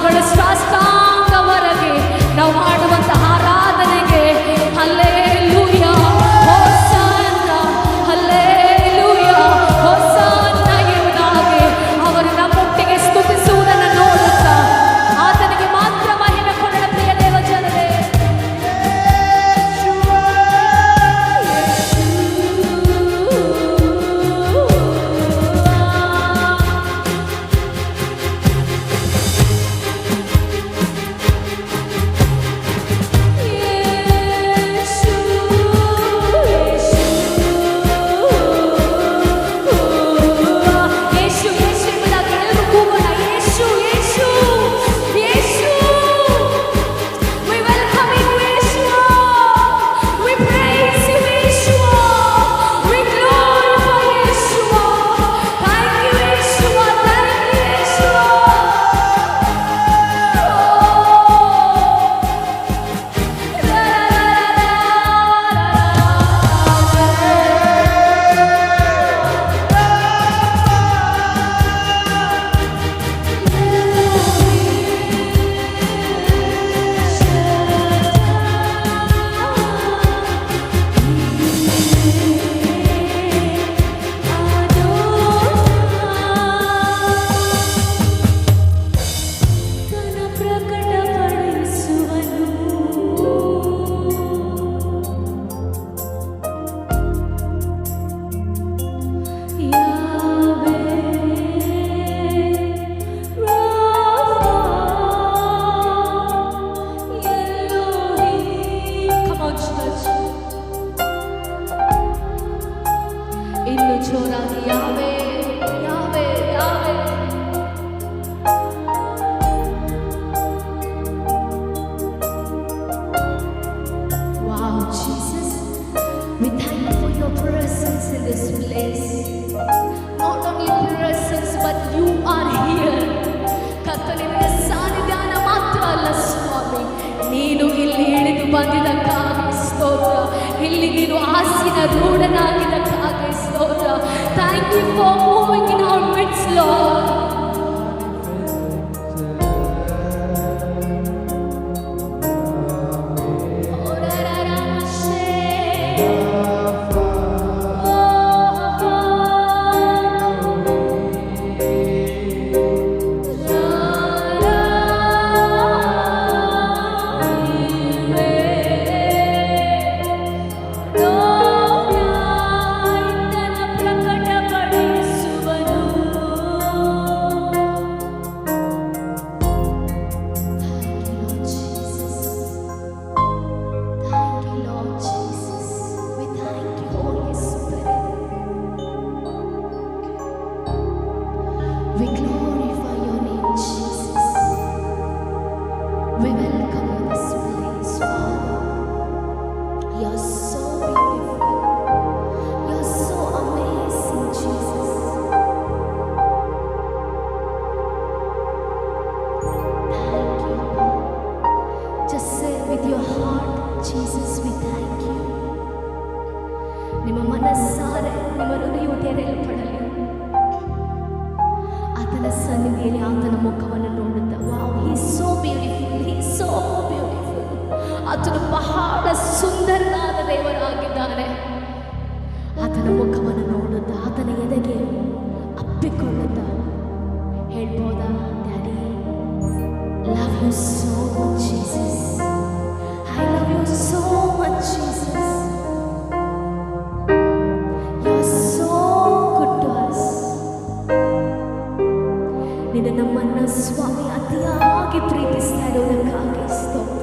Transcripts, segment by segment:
ಕಾಲುಗಳ ಸಾಷ್ಟಾಂಗವರೆಗೆ ನಾವು ಮಾಡುವಂತಹ ಆರಾಧನೆಗೆ ಹಲ್ಲೆಲೂಯಾ ಹೋಸನ್ನ ಹಲ್ಲೆಲೂಯಾ ಹೋಸನ್ನ ಎಂಬುದಾಗಿ ಅವರು ನಮ್ಮೊಟ್ಟಿಗೆ ಸ್ತುತಿಸುವುದನ್ನು ನೋಡುತ್ತಾ ಆತನಿಗೆ ಮಾತ್ರ ಮಹಿಮೆ ಕೊಡೋಣ. ಪ್ರಿಯ ದೇವ ಜನರೇ, ಇನ್ನು ಜೋರಾಗಿ ಯಾವೇ ಯಾವೇ ಯಾವೇ Wow, Jesus, we thank you for your presence in this place. Not only presence, but you are here. ಕರ್ತನಿನ ಸಾನ್ನಿಧ್ಯಾನ ಮಾತ್ರ ಅಲ್ಲ ಸ್ವಾಮಿ, ನೀನು ಇಲ್ಲಿ ಇಳಿದು ಬಂದಿದ್ದಕ್ಕಾಗಿ ಸ್ತೋತ್ರ. ಇಲ್ಲಿ ನೀನು ಆಸೀನ ರೂಢನಾಗಿದ್ದಕ್ಕಾಗಿ ಸ್ತೋತ್ರ. Thank you for moving in our midst, Lord. We glorify your name, Jesus. We welcome you this place, Father. You're so beautiful. You're so amazing, Jesus. Thank you, Lord. Just say with your heart, Jesus, we thank you. ನಿಮ್ಮ ಮನಸ್ಸಾರೆ ನಿಮ್ಮ ಹೃದಯವು ತೆರೆಯಲ್ಪಡಲಿ. ಆತನ ಸನ್ನಿಧಿಯಲ್ಲಿ ಆತನ ಮುಖವನ್ನು ನೋಡುತ್ತಾ, wow, he is so beautiful, he is so beautiful. ಆತನು ಬಹಳ ಸುಂದರನಾದ ದೇವರಾಗಿದ್ದಾನೆ. ಆತನ ಮುಖವನ್ನು ನೋಡುತ್ತಾ ಆತನ ಎದೆಗೆ ಅಪ್ಪಿಕೊಳ್ಳುತ್ತಾ ಹೇಳ್ಬೋದಾ, daddy, love you so much Jesus, I love you so much Jesus, you are so good to us. ನಿನ್ನ ನಮ್ಮನ್ನ ಸ್ವಾಮಿ ಅತಿಯಾಗಿ ಪ್ರೀತಿಸ್ತಾ ಇರೋದಕ್ಕಾಗಿ ಸ್ತೋತ್ರ.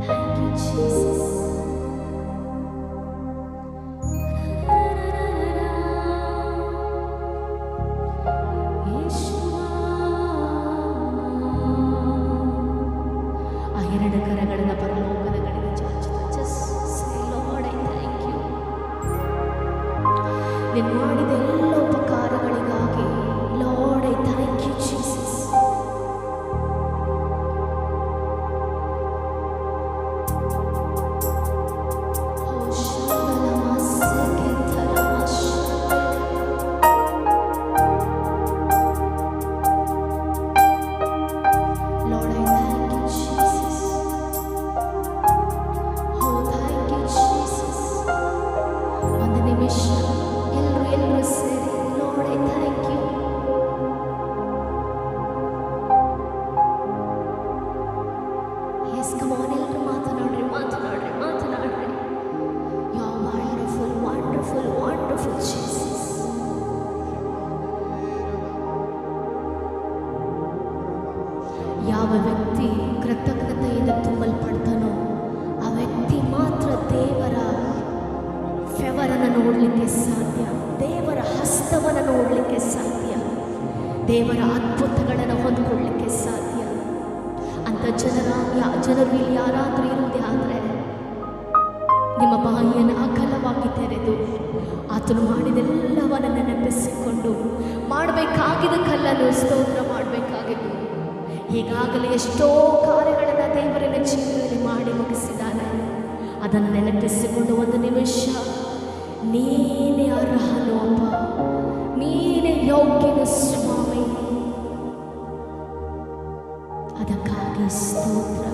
Thank you, Jesus. ಆ ಎರಡು ಕರಗಳನ್ನು ಪರಲೋಕದ ಕಡೆಗೆ ಚಾಚುತ್ತಾ just say, Lord, I thank you. ನೀನು ಮಾಡಿದ ಎಲ್ಲ ಉಪಕಾರಗಳಿಗಾಗಿ Lord, I thank you, Jesus. Oh, Shalom, Seke, ನಿಮಿಷ ಎಲ್ಲರೂ ಸೇರಿ Lord I thank you. Yes come on, ಎಲ್ಲರೂ ಮಾತನಾಡ್ರಿ. You are wonderful wonderful wonderful Jesus. ಯಾವ ವ್ಯಕ್ತಿ ಕೃತಜ್ಞತೆಯಿಂದ ತುಂಬಲ್ಪಡ್ತಾನೋ ಆ ವ್ಯಕ್ತಿ ಮಾತ್ರ ದೇವರ ಫೆವರನ್ನು ನೋಡಲಿಕ್ಕೆ ಸಾಧ್ಯ, ದೇವರ ಹಸ್ತವನ್ನು ನೋಡಲಿಕ್ಕೆ ಸಾಧ್ಯ, ದೇವರ ಅದ್ಭುತಗಳನ್ನು ಹೊಂದ್ಕೊಳ್ಳಲಿಕ್ಕೆ ಸಾಧ್ಯ. ಅಂತ ಜನರು ಇಲ್ಲಿ ಯಾರಾದರೂ ಇರುವುದೇ ಆದರೆ ನಿಮ್ಮ ಬಾಯಿಯನ್ನು ಅಗಲವಾಗಿ ತೆರೆದು ಆತನು ಮಾಡಿದೆಲ್ಲವನ್ನು ನೆನಪಿಸಿಕೊಂಡು ಮಾಡಬೇಕಾಗಿದ್ದ ಕಲ್ಲನ್ನು ಸ್ತೋತ್ರ ಮಾಡಬೇಕಾಗಿದ್ದು. ಈಗಾಗಲೇ ಎಷ್ಟೋ ಕಾರ್ಯಗಳನ್ನು ದೇವರನ್ನ ಜೀವನದಲ್ಲಿ ಮಾಡಿ ಮುಗಿಸಿದ್ದಾನೆ. ಅದನ್ನು ನೆನಪಿಸಿಕೊಂಡು ಒಂದು ನಿಮಿಷ ನೀನೇ ಅರ್ಹನು ಅಪ್ಪ, ನೀನೇ ಯೋಗ್ಯನು ಸ್ವಾಮಿ, ಅದಕ್ಕಾಗಿ ಸ್ತೋತ್ರ.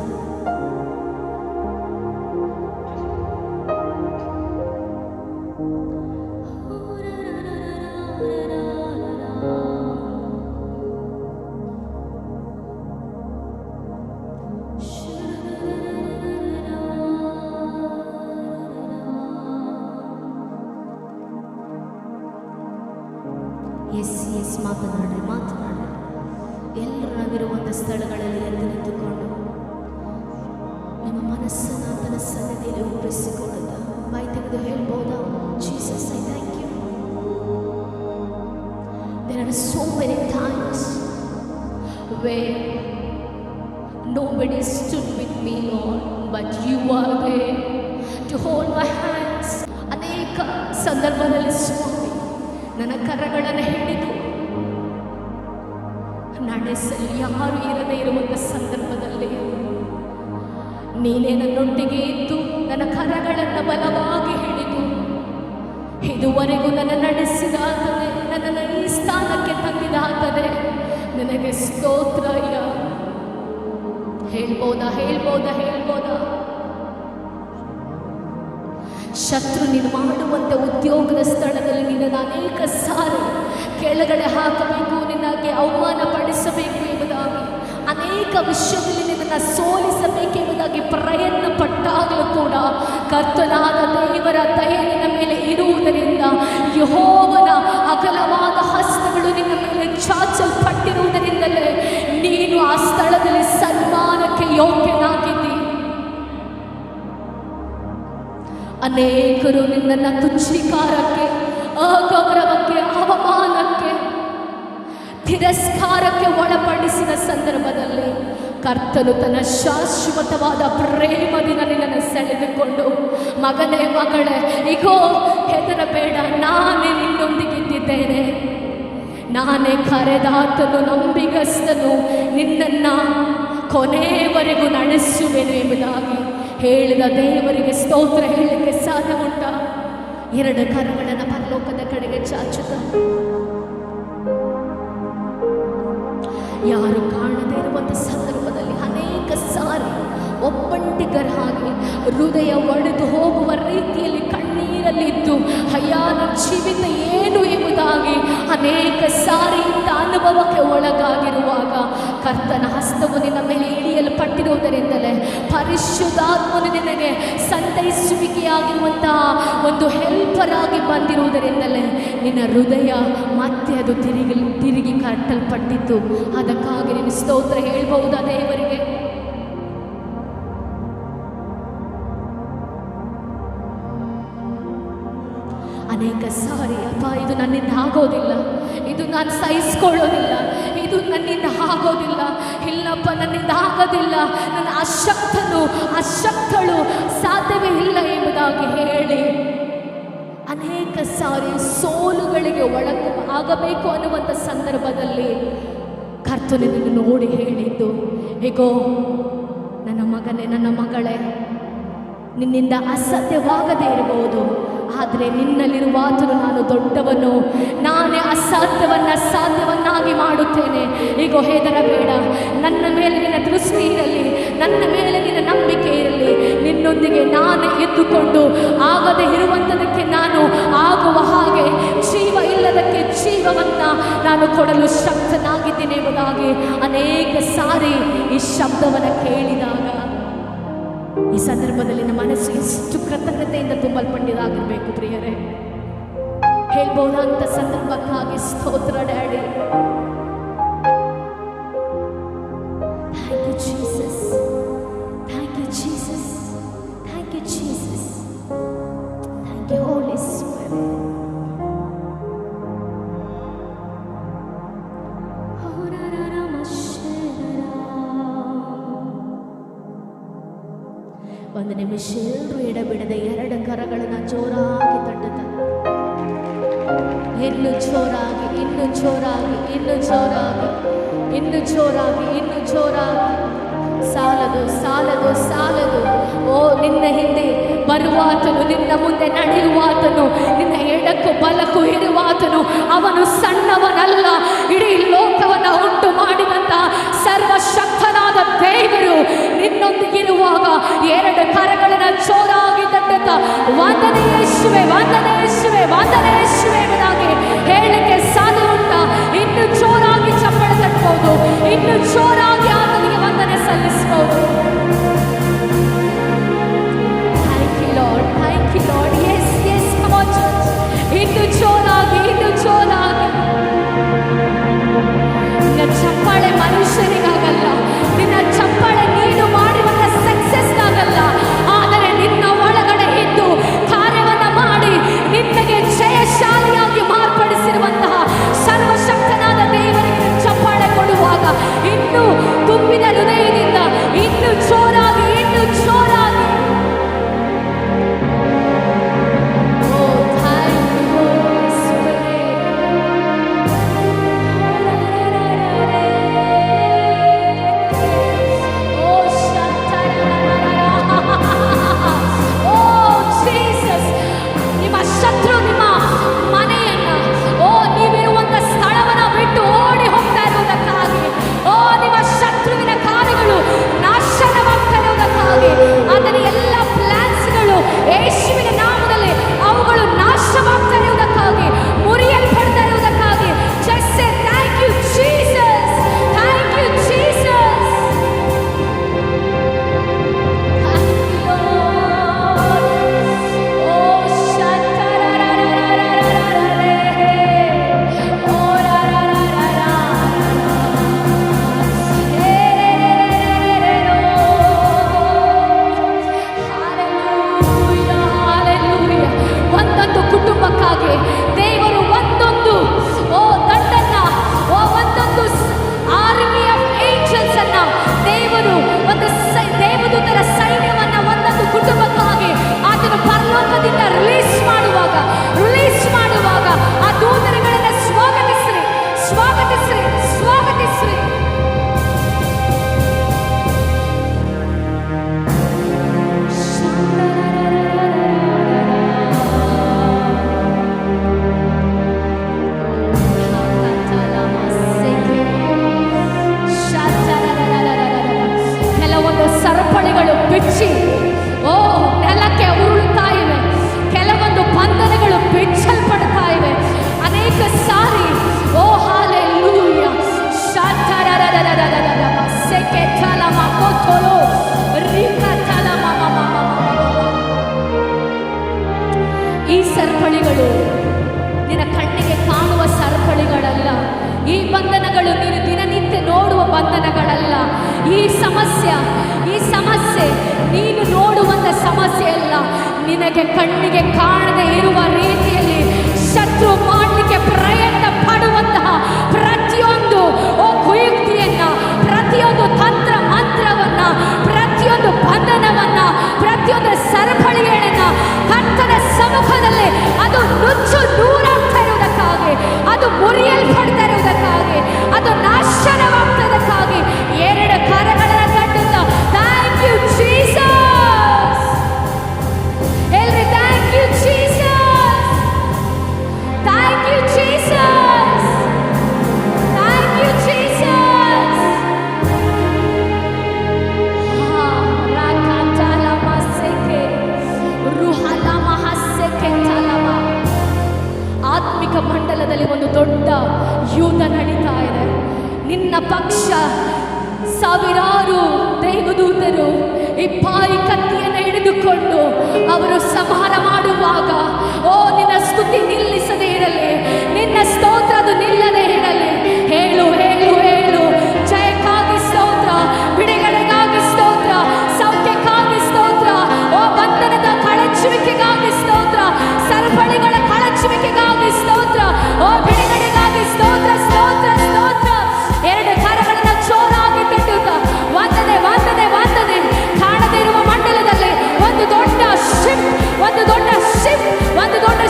ಎಸ್ ಮಾತನಾಡ್ರಿ. ಎಲ್ಲರೂ ನಾವಿರುವಂಥ ಸ್ಥಳಗಳಲ್ಲಿ ಎದ್ದು ನಿಂತುಕೊಂಡು ನಿಮ್ಮ ಮನಸ್ಸನ್ನು ಆತನ ಸನ್ನಿಧಿಯಲ್ಲಿ ಒಪ್ಪಿಸಿಕೊಳ್ಳುತ್ತ ಬಾಯಿ ತೆಗೆದು ಹೇಳ್ಬೋದಾ? Jesus, I thank you. There are so many times where nobody stood with me, Lord, but you are there to hold my hands. ಅನೇಕ ಸಂದರ್ಭದಲ್ಲಿ ಸ್ವಾಮಿ ನನ್ನ ಕರಗಳನ್ನು ಹಿಡಿದು ನಡೆಸಲು ಯಾರು ಇರದೇ ಇರುವಂಥ ಸಂದರ್ಭದಲ್ಲಿ ನೀನೇ ನನ್ನೊಟ್ಟಿಗೆ ಇದ್ದು ನನ್ನ ಕರಗಳನ್ನು ಬಲವಾಗಿ ಹಿಡಿದು ಇದುವರೆಗೂ ನನ್ನ ನಡೆಸಿದಾತನೆ, ನನ್ನನ್ನು ಈ ಸ್ಥಾನಕ್ಕೆ ತಂದಿದಾತನೆ. ನನಗೆ ಸ್ತೋತ್ರ. ಹೇಳ್ಬೋದಾ? ಶತ್ರು ನೀನು ಮಾಡುವಂತೆ ಉದ್ಯೋಗದ ಸ್ಥಳದಲ್ಲಿ ನಿನ್ನನ್ನು ಅನೇಕ ಸಾರಿ ಕೆಳಗಡೆ ಹಾಕಬೇಕು, ನಿನಗೆ ಅವಮಾನ ಪಡಿಸಬೇಕು ಎಂಬುದಾಗಿ, ಅನೇಕ ವಿಷಯದಲ್ಲಿ ನಿನ್ನನ್ನು ಸೋಲಿಸಬೇಕೆಂಬುದಾಗಿ ಪ್ರಯತ್ನ ಪಟ್ಟಾಗಲೂ ಕೂಡ ಕರ್ತನಾದ ದೇವರ ದಯೆ ನಿನ್ನ ಮೇಲೆ ಇರುವುದರಿಂದ, ಯೆಹೋವನ ಅಗಲವಾದ ಹಸ್ತಗಳು ನಿನ್ನ ಮೇಲೆ ಚಾಚಲ್ಪಟ್ಟಿರುವುದರಿಂದಲೇ ನೀನು ಆ ಸ್ಥಳದಲ್ಲಿ ಸನ್ಮಾನಕ್ಕೆ ಯೋಗ್ಯನಾಗಿದ್ದಿ. ಅನೇಕರು ನಿನ್ನನ್ನು ತುಚ್ಛೀಕಾರಕ್ಕೆ, ಅಗೌರವಕ್ಕೆ, ಅವಮಾನಕ್ಕೆ, ತಿರಸ್ಕಾರಕ್ಕೆ ಒಳಪಡಿಸಿದ ಸಂದರ್ಭದಲ್ಲಿ ಕರ್ತನು ತನ್ನ ಶಾಶ್ವತವಾದ ಪ್ರೇಮದಿಂದ ನಿನ್ನನ್ನು ಸೆಳೆದುಕೊಂಡು, ಮಗನೇ ಮಗಳೇ, ಇಗೋ ಹೆದರಬೇಡ, ನಾನೇ ನಿನ್ನೊಂದಿಗಿದ್ದೇನೆ, ನಾನೇ ಕರೆದಾತನು, ನಂಬಿಗಸ್ತನು, ನಿನ್ನನ್ನು ಕೊನೆಯವರೆಗೂ ನಡೆಸುವೆನು ಎಂಬುದಾಗಿ ಹೇಳಿದ ದೇವರಿಗೆ ಸ್ತೋತ್ರ ಹೇಳಲಿಕ್ಕೆ ಸಾಧ್ಯ ಉಂಟಾ? ಎರಡು ಕರಗಳನ್ನು ಪರಲೋಕದ ಕಡೆಗೆ ಚಾಚುತ್ತ, ಯಾರು ಕಾಣದೇ ಇರುವಂಥ ಸಂದರ್ಭದಲ್ಲಿ ಅನೇಕ ಸಾರಿ ಒಬ್ಬಂಟಿಗರ ಹಾಗೆ ಹೃದಯ ಒಡೆದು ಹೋಗುವ ರೀತಿಯಲ್ಲಿ ಕಣ್ಣೀರಲ್ಲಿದ್ದು ಅಯ್ಯ ನನ್ನ ಜೀವಿತ ಏನು ಎಂಬುದಾಗಿ ಅನೇಕ ಸಾರಿ ಇಂಥ ಅನುಭವಕ್ಕೆ ಒಳಗಾಗಿರುವಾಗ ಕರ್ತನ ಹಸ್ತವು ನಿನ್ನ ಮೇಲೆ ಇಳಿಯಲ್ಪಟ್ಟಿರುವುದರಿಂದಲೇ, ಪರಿಶುದ್ಧಾತ್ಮನು ನಿನಗೆ ಸಂತೈಸುವಿಕೆಯಾಗಿರುವಂತಹ ಒಂದು ಹೆಲ್ಪರ್ ಆಗಿ ಬಂದಿರುವುದರಿಂದಲೇ ನಿನ್ನ ಹೃದಯ ಮತ್ತೆ ಅದು ತಿರುಗಿ ಕಟ್ಟಲ್ಪಟ್ಟಿತ್ತು. ಅದಕ್ಕಾಗಿ ನೀನು ಸ್ತೋತ್ರ ಹೇಳ್ಬಹುದಾ ದೇವರಿಗೆ? ಅನೇಕ ಸಾರಿ ಅಪ್ಪ, ಇದು ನನ್ನಿಂದ ಆಗೋದಿಲ್ಲ, ಇದು ನಾನು ಸಹಿಸ್ಕೊಳ್ಳೋದಿಲ್ಲ, ಇದು ನನ್ನಿಂದ ಆಗೋದಿಲ್ಲ, ಇಲ್ಲಪ್ಪ ನನ್ನಿಂದ ಆಗೋದಿಲ್ಲ, ನನ್ನ ಅಶಕ್ತಳು ಸಾಧ್ಯವೇ ಇಲ್ಲ ಎಂಬುದಾಗಿ ಹೇಳಿ ಅನೇಕ ಸಾರಿ ಸೋಲುಗಳಿಗೆ ಆಗಬೇಕು ಅನ್ನುವಂಥ ಸಂದರ್ಭದಲ್ಲಿ ಕರ್ತನಿಗೆ ನೋಡಿ ಹೇಳಿದ್ದು, ಹೇಗೋ ನನ್ನ ಮಗನೇ, ನನ್ನ ಮಗಳೇ, ನಿನ್ನಿಂದ ಅಸಾಧ್ಯವಾಗದೇ ಇರಬಹುದು, ಆದರೆ ನಿನ್ನಲ್ಲಿರುವ ಆತನು ನಾನು ದೊಡ್ಡವನು, ನಾನೇ ಸಾಧ್ಯವನ್ನಾಗಿ ಮಾಡುತ್ತೇನೆ. ಈಗ ಹೆದರಬೇಡ, ನನ್ನ ಮೇಲೆ ನಿನ್ನ ದೃಷ್ಟಿ ಇರಲಿ, ನನ್ನ ಮೇಲೆ ನಿನ್ನ ನಂಬಿಕೆ ಇರಲಿ, ನಿನ್ನೊಂದಿಗೆ ನಾನೇ ಎದ್ದುಕೊಂಡು ಆಗದೆ ಇರುವಂಥದಕ್ಕೆ ನಾನು ಆಗ ನಾನು ಕೊಡಲು ಶಕ್ತನಾಗಿದ್ದೇನೆ ಎಂಬುದಾಗಿ ಅನೇಕ ಸಾರಿ ಈ ಶಬ್ದವನ್ನು ಕೇಳಿದಾಗ ಈ ಸಂದರ್ಭದಲ್ಲಿ ನಮ್ಮ ಮನಸ್ಸು ಎಷ್ಟು ಕೃತಜ್ಞತೆಯಿಂದ ತುಂಬಲ್ಪಟ್ಟಿದಾಗಿರ್ಬೇಕು ಪ್ರಿಯರೇ. ಹೇಳ್ಬೋದಂತ ಸಂದರ್ಭಕ್ಕಾಗಿ ಸ್ತೋತ್ರ daddy. Thank you Jesus, thank you Jesus, thank you Jesus, thank you Holy Spirit. ಒಂದು ನಿಮಿಷ ಎಲ್ಲರೂ ಎಡಬಿಡದೆ ಎರಡು ಕರಗಳನ್ನು ಜೋರಾಗಿ ತಟ್ಟುತ್ತಾರೆ. ಇನ್ನು ಜೋರಾಗಿ, ಇನ್ನು ಜೋರಾಗಿ, ಇನ್ನು ಜೋರಾಗಿ, ಇನ್ನು ಜೋರಾಗಿ, ಇನ್ನು ಜೋರಾಗಿ. ಸಾಲದು, ಸಾಲದು, ಸಾಲದು. ಓ, ನಿನ್ನ ಹಿಂದೆ ಬರುವಾತನು, ನಿನ್ನ ಮುಂದೆ ನಡೆಯುವಾತನು, ನಿನ್ನ ಎಡಕ್ಕೂ ಬಲಕ್ಕೂ ಇರುವಾತನು. ಅವನು ಸಣ್ಣವನಲ್ಲ. ಇಡೀ ಲೋಕವನ್ನು ಉಂಟು ಮಾಡಿದಂತಹ ಸರ್ವಶಕ್ತನಾದ ದೇವರು ನಿನ್ನೊಂದಿಗಿರುವಾಗ ಎರಡು ಕರಗಳನ್ನು ಜೋರಾಗಿ ತಟ್ಟುತ್ತ ವಂದನೆ ಯೇಸುವೆ, ವಂದನೆ ಯೇಸುವೆ, ವಂದನೆ ಯೇಸುವೆ ಎಂಬುದಾಗಿ ಹೇಳಲಿಕ್ಕೆ ಸಾಧ್ಯ ಉಂಟಾ? ಇನ್ನು ಜೋರಾಗಿ ಚಪ್ಪಳೆ ತಟ್ಟಬಹುದು, ಇನ್ನು ಜೋರಾಗಿ ಆತನಿಗೆ ವಂದನೆ ಸಲ್ಲಿಸಬಹುದು. Thank you Lord, thank you Lord. Yes yes, come on church. ಇನ್ನು ಜೋರಾಗಿ, ಇನ್ನು ಜೋರಾಗಿ. ನಿನ್ನ ಚಪ್ಪಾಳೆ ಮನುಷ್ಯರಿಗಾಗಲ್ಲ, ನಿನ್ನ ಚಪ್ಪಾಳೆ ನೀನು ಮಾಡಿರುವಂತ ಸಕ್ಸಸ್ಗಾಗಲ್ಲ, ಆದರೆ ನಿನ್ನ ಒಳಗಡೆ ಇದ್ದು ಕಾರ್ಯವನ್ನ ಮಾಡಿ ನಿನ್ನಗೆ ಜಯಶಾಲಿಯಾಗಿ ಮಾರ್ಪಡಿಸಿರುವಂತಹ ಸರ್ವಶಕ್ತನಾದ ದೇವರಿಗೆ ಚಪ್ಪಾಳೆ ಕೊಡುವಾಗ ಇನ್ನು ತುಂಬಿದ ಹೃದಯದಿಂದ ಇನ್ನು ಜೋರಾಗಿ, ಇನ್ನು ಜೋರಾಗಿ. ಈ ಸರಪಳಿಗಳು ನಿನ್ನ ಕಣ್ಣಿಗೆ ಕಾಣುವ ಸರಪಳಿಗಳಲ್ಲ. ಈ ಬಂಧನಗಳು ನೀನು ದಿನನಿತ್ಯ ನೋಡುವ ಬಂಧನಗಳಲ್ಲ. ಈ ಸಮಸ್ಯೆ ನೀನು ನೋಡುವಂಥ ಸಮಸ್ಯೆ ಅಲ್ಲ. ನಿನಗೆ ಕಣ್ಣಿಗೆ ಕಾಣದೆ ಇರುವ ರೀತಿಯಲ್ಲಿ ಶತ್ರು ಮಾಡಲಿಕ್ಕೆ ಪ್ರಯತ್ನ ಪಡುವಂತಹ ಪ್ರತಿಯೊಂದು ಕುಯುಕ್ತಿಯನ್ನ, ಪ್ರತಿಯೊಂದು ತಂತ್ರ ಮಂತ್ರವನ್ನ, ಪ್ರತಿಯೊಂದು ಬಂಧನವನ್ನ, ಪ್ರತಿಯೊಂದು ಸರಪಳಿಗಳನ್ನ ಕರ್ತನ ಸಮ್ಮುಖದಲ್ಲಿ ಅದು ನುಚ್ಚು ನೂರಾಗ್ತಾ ಇರುವುದಕ್ಕಾಗಿ, ಅದು ಮುರಿಯಲ್ಪಡ್ತಾ ಇರುವುದಕ್ಕಾಗಿ, ಅದು ನಾಶನವಾಗ್ತದಕ್ಕಾಗಿ ಎರಡು ಕರಗಳನ್ನು ತಟ್ಟುತ್ತಾ ಥ್ಯಾಂಕ್ ಯು ಜೀಸಸ್ ಹೇಳ್ರಿ, ಥ್ಯಾಂಕ್ ಯು ಜೀಸಸ್. ಆತ್ಮಿಕ ಮಂಡಲದಲ್ಲಿ ಒಂದು ದೊಡ್ಡ ಯುದ್ಧ ನಡೀತಾ ಇದೆ. ನಿನ್ನ ಪಕ್ಷ ಸಾವಿರಾರು ದೇವದೂತರು ಈ ಪಾಯಿ ಕತ್ತಿಯನ್ನು ಹಿಡಿದುಕೊಂಡು ಅವರು ಸಂಹಾರ ಮಾಡುವಾಗ, ಓ ನಿನ್ನ ಸ್ತುತಿ ನಿಲ್ಲಿಸದೇ ಇರಲಿ, ನಿನ್ನ ಸ್ತೋತ್ರ ಅದು ನಿಲ್ಲದೆ ಇರಲಿ. ಹೇಳು ಹೇಳು ಹೇಳು, ಜಯಕ್ಕಾಗಿ ಸ್ತೋತ್ರ, ಬಿಡುಗಡೆಗಾಗಿ ಸ್ತೋತ್ರ, ಸೌಖ್ಯಕ್ಕಾಗಿ ಸ್ತೋತ್ರ, ಓ ಬಂಧನದ ಕಳಚುವಿಕೆಗಾಗಿ ಸ್ತೋತ್ರ, ಸರಪಳಿಗಳ ಕಳಚುವಿಕೆಗಾಗಿ ಸ್ತೋತ್ರ, ಓ ಬಿಡುಗಡೆಗಾಗಿ ಸ್ತೋತ್ರ ಸ್ತೋತ್ರ ಸ್ತೋತ್ರ. ಎರಡು ಕರಗಳನ್ನ ಜೋರಾಗಿ ತಟ್ಟುತ್ತ ವಂದನೆ ವಂದನೆ ವಂದನೆ. ಕಾಣದೇ ಇರುವ ಮಂಡಲದಲ್ಲಿ ಒಂದು ದೊಡ್ಡ ಶಿಫ್ಟ್, ಒಂದು ದೊಡ್ಡ ಶಿಫ್ಟ್, ಒಂದು ದೊಡ್ಡ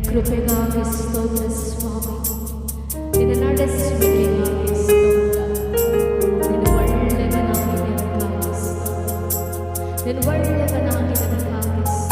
ಕೃಪೆಗಾಗಿ ಸ್ತೋತ್ರ ಸ್ವಾಮಿ. ನಿನ್ನ ನಡೆಸುವಿಕೆಗಾಗಿ ಸ್ತೋತ್ರ. ನಿನ್ನ ಒಳ್ಳೆಯವನಾಗಿ ನನಗಾಗಿ ಸ್ತೋತ್ರ. ನಿನ್ನ ಒಳ್ಳೆಯವನಾಗಿ ನನಗಾಗಿ ಸ್ತೋತ್ರ.